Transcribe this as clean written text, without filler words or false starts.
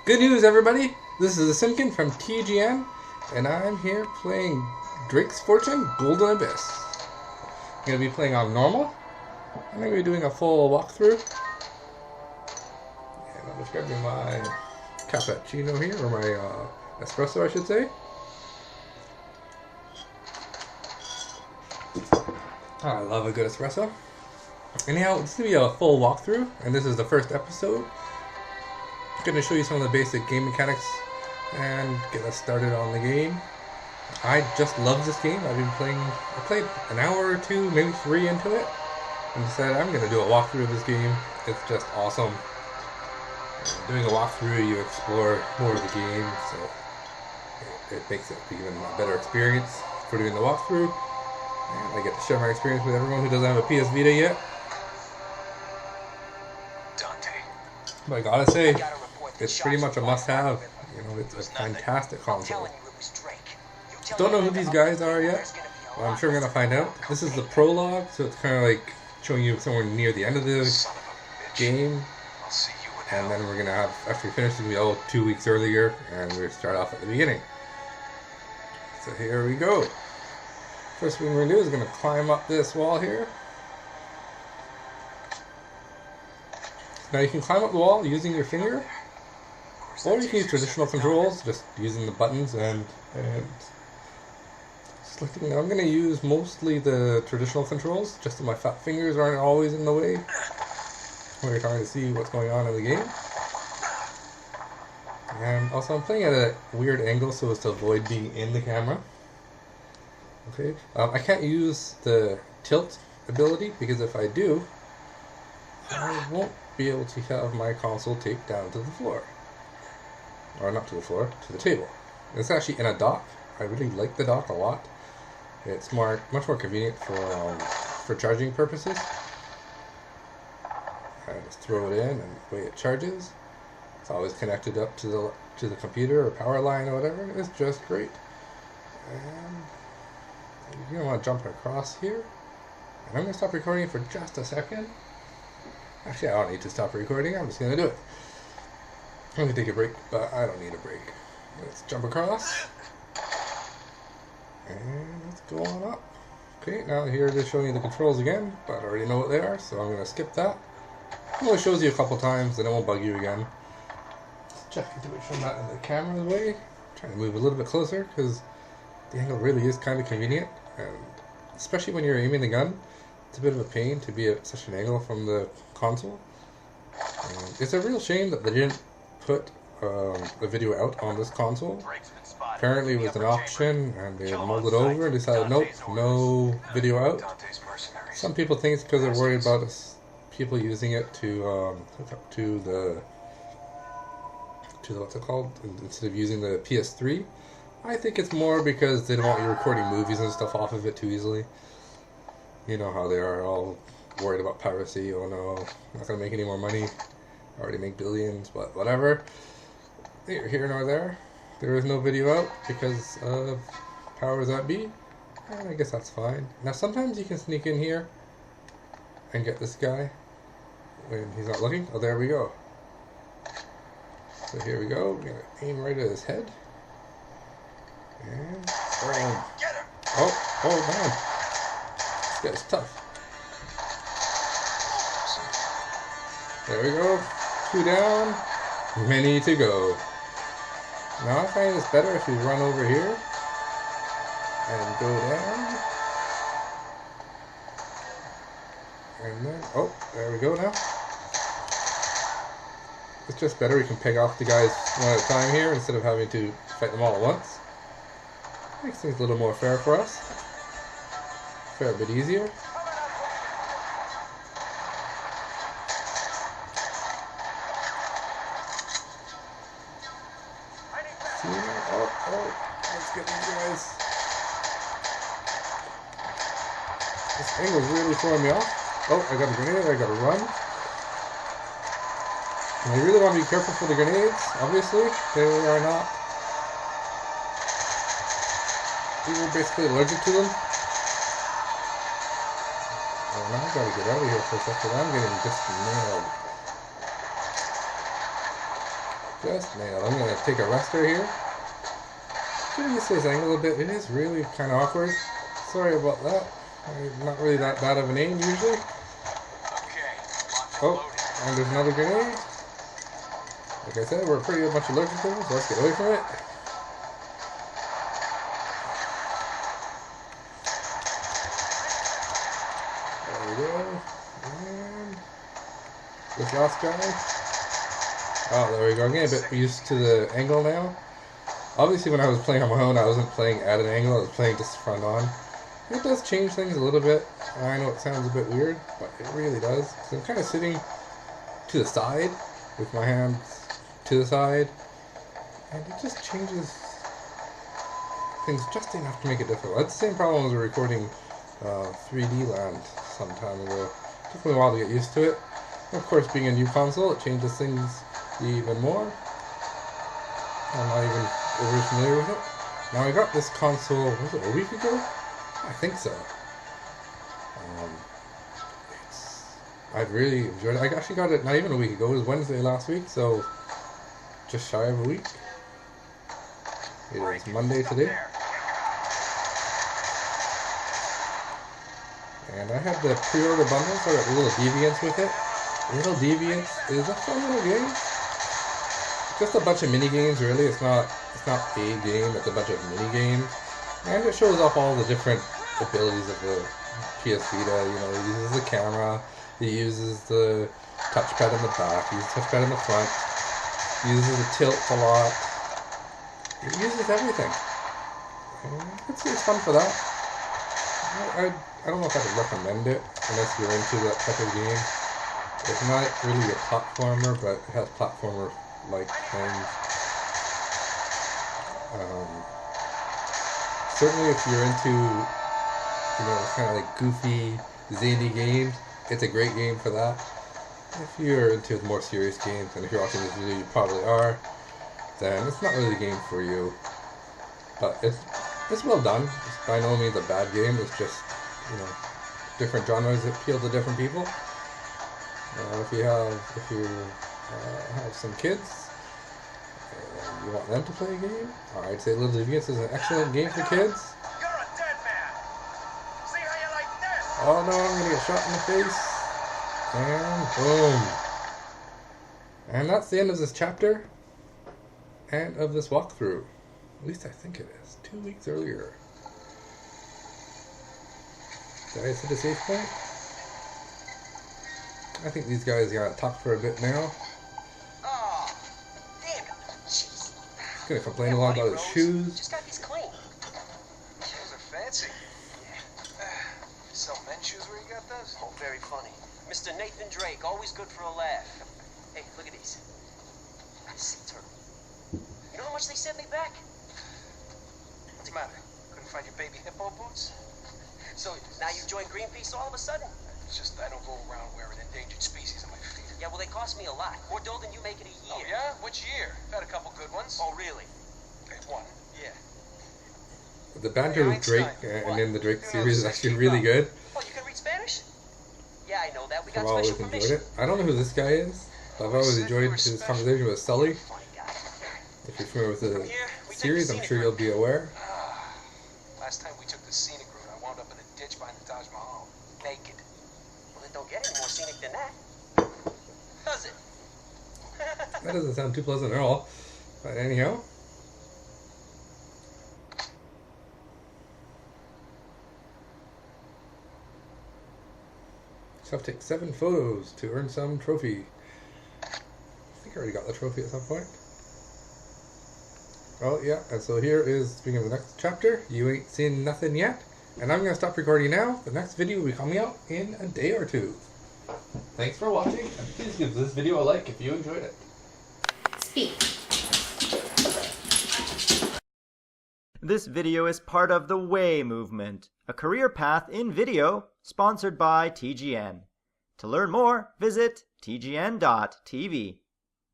Good news, everybody! This is TheSimkin from TGN, and I'm here playing Drake's Fortune Golden Abyss. I'm going to be playing on normal. I'm going to be doing a full walkthrough. And I'll just grab me my cappuccino here, or my espresso, I should say. I love a good espresso. Anyhow, this is going to be a full walkthrough, and this is the first episode. I'm going to show you some of the basic game mechanics and get us started on the game. I just love this game. I played an hour or two, maybe 3 into it, and decided I'm going to do a walkthrough of this game. It's just awesome. Doing a walkthrough, you explore more of the game, so it makes it even a better experience for doing the walkthrough. And I get to share my experience with everyone who doesn't have a PS Vita yet. But I gotta say, it's pretty much a must-have. You know, it's a fantastic console. Don't know who these guys are yet, but I'm sure I'm gonna find out. This is the prologue, so it's kind of like showing you somewhere near the end of the game, and then we're gonna have, after we finish, it'll be 2 weeks earlier, and we start off at the beginning. So here we go. First thing we're gonna do is gonna climb up this wall here. Now you can climb up the wall using your finger, or you can use traditional controls, just using the buttons and selecting. Now I'm going to use mostly the traditional controls, just so my fat fingers aren't always in the way when you're trying to see what's going on in the game. And also I'm playing at a weird angle so as to avoid being in the camera. Okay, I can't use the tilt ability, because if I do, I won't be able to have my console taped down to the floor. Or not to the floor, to the table. It's actually in a dock. I really like the dock a lot. It's much more convenient for charging purposes. I just throw it in, and the way it charges, it's always connected up to the computer or power line or whatever. It's just great. And you're gonna want to jump across here. And I'm gonna stop recording for just a second. Actually, I don't need to stop recording. I'm just going to do it. I'm going to take a break, but I don't need a break. Let's jump across. And let's go on up. Okay, now here it is showing you the controls again, but I already know what they are, so I'm going to skip that. It only shows you a couple times, and it won't bug you again. Let's check to make sure I'm not in the camera's way. I'm trying to move a little bit closer, because the angle really is kind of convenient, and especially when you're aiming the gun. It's a bit of a pain to be at such an angle from the console. It's a real shame that they didn't put a video out on this console. Apparently it was an option, and they mulled it over and decided, nope, no video out. Some people think it's because they're worried about people using it to hook up to the what's it called, instead of using the PS3. I think it's more because they don't want you recording movies and stuff off of it too easily. You know how they are, all worried about piracy. Oh no, I'm not going to make any more money. I already make billions, but whatever. Neither here nor there. There is no video out because of powers that be. And I guess that's fine. Now sometimes you can sneak in here and get this guy when he's not looking. Oh, there we go. So here we go. We're going to aim right at his head. And boom. Oh man. This guy's tough. There we go. 2 down. Many to go. Now I find it's better if you run over here and go down. And then, oh, there we go now. It's just better. You can peg off the guys one at a time here instead of having to fight them all at once. Makes things a little more fair for us. Fair bit easier. Oh, let's get these guys. This angle's really throwing me off. Oh, I got a grenade, I gotta run. And I really want to be careful for the grenades, obviously. They are not. You're basically allergic to them. Oh, now I gotta get out of here for a second. I'm getting just nailed. Just nailed. I'm going to take a rester here. Get used to this angle a bit. It is really kind of awkward. Sorry about that. I'm not really that bad of an aim usually. Oh, and there's another grenade. Like I said, we're pretty much allergic to them, so let's get away from it. There we go. And this last guy. Oh, there we go. I'm getting a bit used to the angle now. Obviously, when I was playing on my own, I wasn't playing at an angle. I was playing just front on. It does change things a little bit. I know it sounds a bit weird, but it really does. So I'm kind of sitting to the side with my hands to the side, and it just changes things just enough to make it difficult. That's the same problem as recording 3D Land some time ago. It took me a while to get used to it. And of course, being a new console, it changes things even more. I'm not even over familiar with it. Now I got this console, was it a week ago? I think so. I've really enjoyed it. I actually got it not even a week ago. It was Wednesday last week, so just shy of a week. It is Monday today. And I had the pre-order bundle, so I got a little Deviants with it. Little Deviants is a fun little game. Just a bunch of mini games, really. It's not a game. It's a bunch of mini games, and it shows off all the different abilities of the PS Vita. You know, it uses the camera, it uses the touchpad in the back, it uses the touchpad in the front, it uses the tilt a lot. It uses everything. And it's fun for that. I don't know if I would recommend it unless you're into that type of game. It's not really a platformer, but it has platformer-like things. Certainly if you're into, you know, kind of like goofy, zany games, it's a great game for that. If you're into more serious games, and if you're watching this video, you probably are, then it's not really the game for you. But it's well done. It's by no means a bad game. It's just, you know, different genres that appeal to different people. If you have some kids and you want them to play a game, I'd say Little Deviants is an excellent game for kids. You're a dead man. See how you like this? Oh no, I'm gonna get shot in the face. And boom. And that's the end of this chapter and of this walkthrough. At least I think it is. 2 weeks earlier. Did I hit a safe point? I think these guys gotta talk for a bit now. Oh, damn it. Jeez. He's gonna complain a lot about his shoes. Just got these clean. Those are fancy. Yeah. Sell men's shoes where you got those? Oh, very funny. Mr. Nathan Drake, always good for a laugh. Hey, look at these. Sea turtle. You know how much they sent me back? What's the matter? Couldn't find your baby hippo boots? So now you join Greenpeace all of a sudden? It's just I don't go around wearing endangered species on my feet. Yeah, well, they cost me a lot. More dough than you make in a year. Oh, yeah? Which year? I've had a couple good ones. Oh, really? Okay, one. Yeah. The banter with Drake and in the Drake series is actually really good. Oh, you can read Spanish? Yeah, I know that. We got I've always special enjoyed permission. it. I don't know who this guy is, but I've always enjoyed his conversation with Sully. Funny guy. If you're familiar with From the here, we take series, the I'm scenic sure you'll route. be aware. Last time we took the scenic route, I wound up in a ditch behind the Taj Mahal. Naked. Well, it don't get any more scenic than that. Does it? That doesn't sound too pleasant at all. But anyhow. So I've taken 7 photos to earn some trophy. I think I already got the trophy at some point. Oh yeah, and so here is, speaking of the next chapter, you ain't seen nothing yet. And I'm going to stop recording now. The next video will be coming out in a day or two. Thanks for watching, and please give this video a like if you enjoyed it. Speak. This video is part of the Way movement, a career path in video sponsored by TGN. To learn more, visit tgn.tv.